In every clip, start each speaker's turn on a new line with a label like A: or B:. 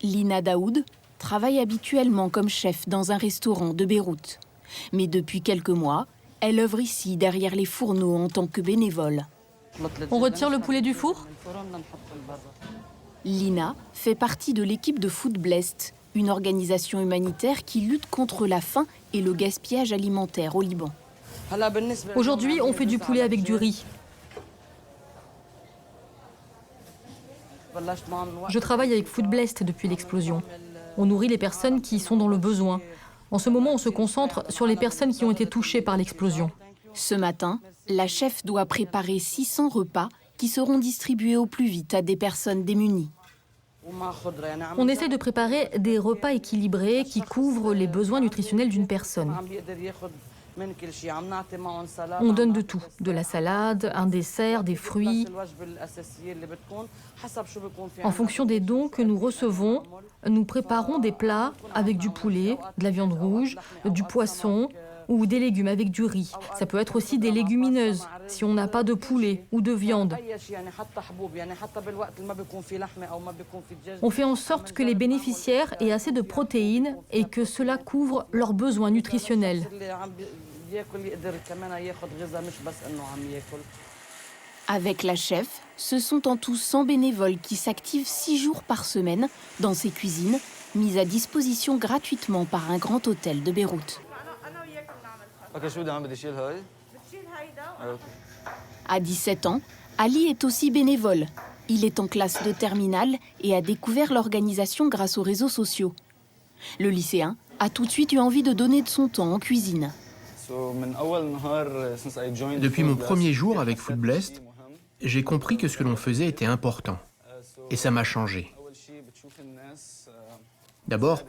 A: Lina Daoud travaille habituellement comme chef dans un restaurant de Beyrouth. Mais depuis quelques mois, elle œuvre ici derrière les fourneaux en tant que bénévole.
B: On retire le poulet du four?
A: Lina fait partie de l'équipe de Food Blessed, une organisation humanitaire qui lutte contre la faim et le gaspillage alimentaire au Liban.
B: Aujourd'hui, on fait du poulet avec du riz. Je travaille avec Food Blessed depuis l'explosion. On nourrit les personnes qui sont dans le besoin. En ce moment, on se concentre sur les personnes qui ont été touchées par l'explosion.
A: Ce matin, la chef doit préparer 600 repas qui seront distribués au plus vite à des personnes démunies.
B: On essaie de préparer des repas équilibrés qui couvrent les besoins nutritionnels d'une personne. On donne de tout, de la salade, un dessert, des fruits. En fonction des dons que nous recevons, nous préparons des plats avec du poulet, de la viande rouge, du poisson ou des légumes avec du riz. Ça peut être aussi des légumineuses, si on n'a pas de poulet ou de viande. On fait en sorte que les bénéficiaires aient assez de protéines et que cela couvre leurs besoins nutritionnels.
A: Avec la chef, ce sont en tout 100 bénévoles qui s'activent 6 jours par semaine dans ces cuisines, mises à disposition gratuitement par un grand hôtel de Beyrouth. À 17 ans, Ali est aussi bénévole. Il est en classe de terminale et a découvert l'organisation grâce aux réseaux sociaux. Le lycéen a tout de suite eu envie de donner de son temps en cuisine.
C: Depuis mon premier jour avec Food Blessed, j'ai compris que ce que l'on faisait était important. Et ça m'a changé. D'abord,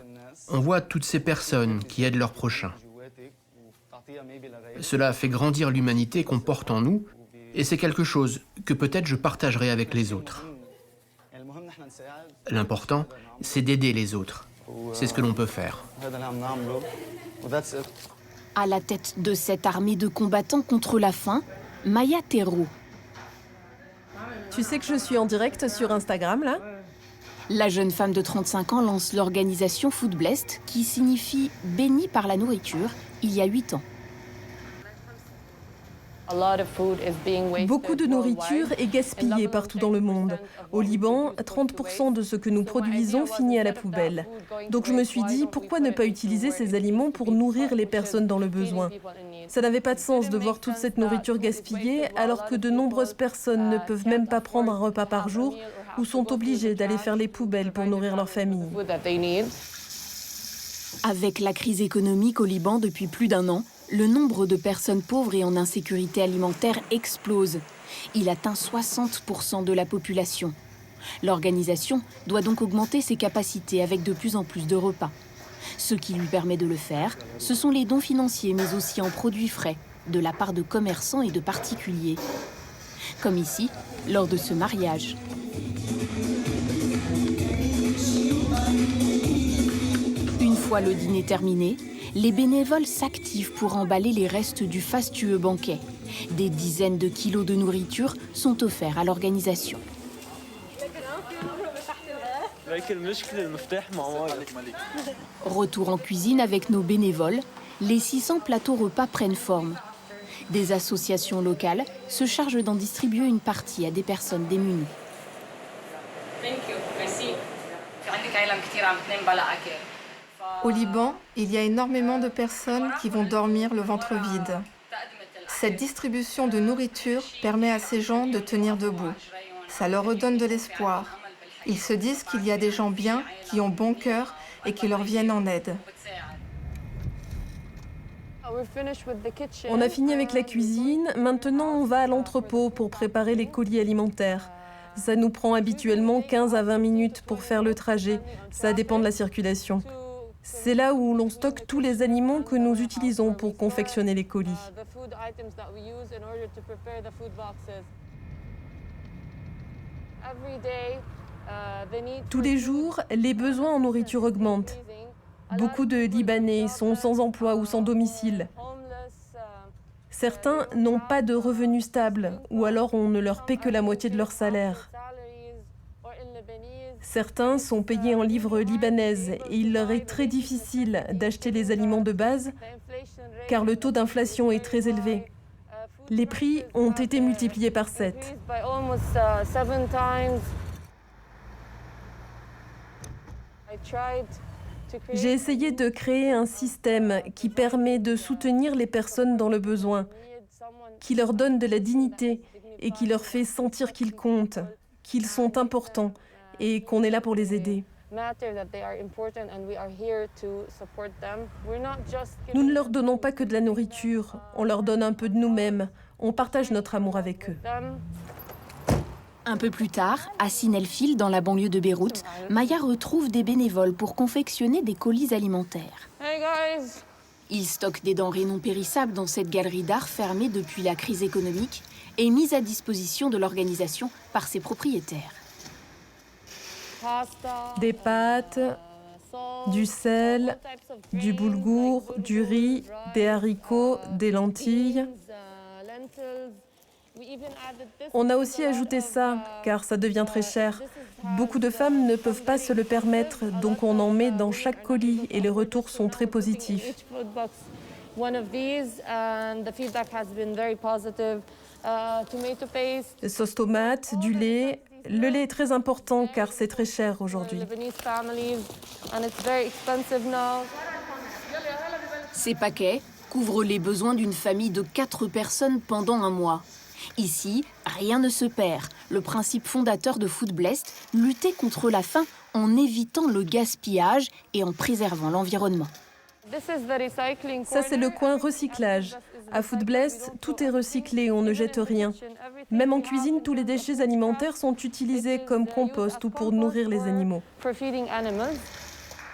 C: on voit toutes ces personnes qui aident leurs prochains. Cela fait grandir l'humanité qu'on porte en nous, et c'est quelque chose que peut-être je partagerai avec les autres. L'important, c'est d'aider les autres. C'est ce que l'on peut faire.
A: À la tête de cette armée de combattants contre la faim, Maya Terro.
D: Tu sais que je suis en direct sur Instagram, là ?
A: La jeune femme de 35 ans lance l'organisation Food Blessed, qui signifie « bénie par la nourriture », il y a 8 ans.
D: Beaucoup de nourriture est gaspillée partout dans le monde. Au Liban, 30% de ce que nous produisons finit à la poubelle. Donc je me suis dit, pourquoi ne pas utiliser ces aliments pour nourrir les personnes dans le besoin ? Ça n'avait pas de sens de voir toute cette nourriture gaspillée alors que de nombreuses personnes ne peuvent même pas prendre un repas par jour ou sont obligées d'aller faire les poubelles pour nourrir leur famille.
A: Avec la crise économique au Liban depuis plus d'1 an, le nombre de personnes pauvres et en insécurité alimentaire explose. Il atteint 60% de la population. L'organisation doit donc augmenter ses capacités avec de plus en plus de repas. Ce qui lui permet de le faire, ce sont les dons financiers, mais aussi en produits frais, de la part de commerçants et de particuliers. Comme ici, lors de ce mariage. Une fois le dîner terminé, les bénévoles s'activent pour emballer les restes du fastueux banquet. Des dizaines de kilos de nourriture sont offerts à l'organisation. Retour en cuisine avec nos bénévoles, les 600 plateaux repas prennent forme. Des associations locales se chargent d'en distribuer une partie à des personnes démunies.
E: Au Liban, il y a énormément de personnes qui vont dormir le ventre vide. Cette distribution de nourriture permet à ces gens de tenir debout. Ça leur redonne de l'espoir. Ils se disent qu'il y a des gens bien, qui ont bon cœur et qui leur viennent en aide.
D: On a fini avec la cuisine, maintenant on va à l'entrepôt pour préparer les colis alimentaires. Ça nous prend habituellement 15 à 20 minutes pour faire le trajet, ça dépend de la circulation. C'est là où l'on stocke tous les aliments que nous utilisons pour confectionner les colis. Tous les jours, les besoins en nourriture augmentent. Beaucoup de Libanais sont sans emploi ou sans domicile. Certains n'ont pas de revenus stables, ou alors on ne leur paie que la moitié de leur salaire. Certains sont payés en livres libanaises et il leur est très difficile d'acheter les aliments de base car le taux d'inflation est très élevé. Les prix ont été multipliés par 7. J'ai essayé de créer un système qui permet de soutenir les personnes dans le besoin, qui leur donne de la dignité et qui leur fait sentir qu'ils comptent, qu'ils sont importants et qu'on est là pour les aider. Nous ne leur donnons pas que de la nourriture, on leur donne un peu de nous-mêmes, on partage notre amour avec eux.
A: Un peu plus tard, à Sine El Fil, dans la banlieue de Beyrouth, Maya retrouve des bénévoles pour confectionner des colis alimentaires. Ils stockent des denrées non périssables dans cette galerie d'art fermée depuis la crise économique et mise à disposition de l'organisation par ses propriétaires.
D: Des pâtes, du sel, du boulgour, du riz, des haricots, des lentilles. On a aussi ajouté ça, car ça devient très cher. Beaucoup de femmes ne peuvent pas se le permettre, donc on en met dans chaque colis et les retours sont très positifs. Sauce tomate, du lait. Le lait est très important car c'est très cher aujourd'hui.
A: Ces paquets couvrent les besoins d'une famille de 4 personnes pendant un mois. Ici, rien ne se perd. Le principe fondateur de Food Blessed, lutter contre la faim en évitant le gaspillage et en préservant l'environnement.
D: Ça, c'est le coin recyclage. À Food Blessed, tout est recyclé, on ne jette rien. Même en cuisine, tous les déchets alimentaires sont utilisés comme compost ou pour nourrir les animaux.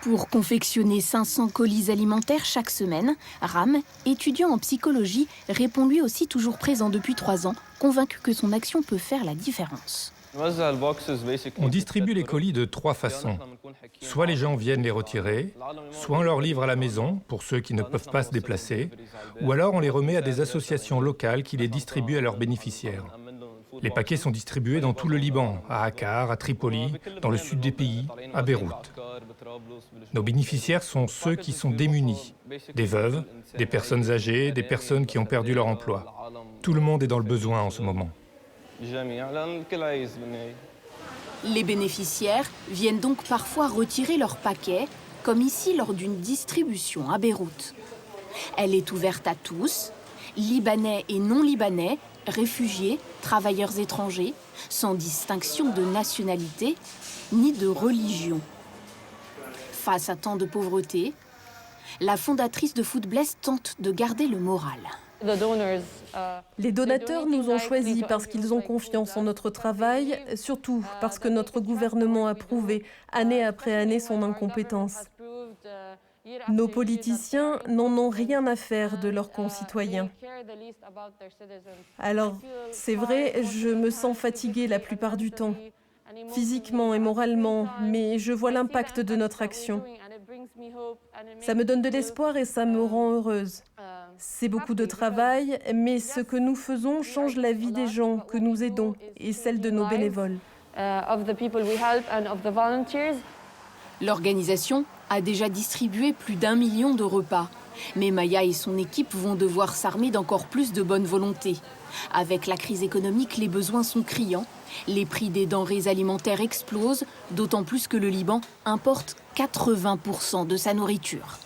A: Pour confectionner 500 colis alimentaires chaque semaine, Ram, étudiant en psychologie, répond lui aussi toujours présent depuis 3 ans, convaincu que son action peut faire la différence.
F: On distribue les colis de 3 façons. Soit les gens viennent les retirer, soit on leur livre à la maison, pour ceux qui ne peuvent pas se déplacer, ou alors on les remet à des associations locales qui les distribuent à leurs bénéficiaires. Les paquets sont distribués dans tout le Liban, à Akkar, à Tripoli, dans le sud des pays, à Beyrouth. Nos bénéficiaires sont ceux qui sont démunis, des veuves, des personnes âgées, des personnes qui ont perdu leur emploi. Tout le monde est dans le besoin en ce moment.
A: Les bénéficiaires viennent donc parfois retirer leurs paquets, comme ici lors d'une distribution à Beyrouth. Elle est ouverte à tous, Libanais et non-Libanais, réfugiés, travailleurs étrangers, sans distinction de nationalité ni de religion. Face à tant de pauvreté, la fondatrice de Food Blessed tente de garder le moral.
D: Les donateurs nous ont choisis parce qu'ils ont confiance en notre travail, surtout parce que notre gouvernement a prouvé année après année son incompétence. Nos politiciens n'en ont rien à faire de leurs concitoyens. Alors, c'est vrai, je me sens fatiguée la plupart du temps, physiquement et moralement, mais je vois l'impact de notre action. Ça me donne de l'espoir et ça me rend heureuse. C'est beaucoup de travail, mais ce que nous faisons change la vie des gens que nous aidons et celle de nos bénévoles.
A: L'organisation a déjà distribué plus d'1 million de repas. Mais Maya et son équipe vont devoir s'armer d'encore plus de bonne volonté. Avec la crise économique, les besoins sont criants. Les prix des denrées alimentaires explosent, d'autant plus que le Liban importe 80% de sa nourriture.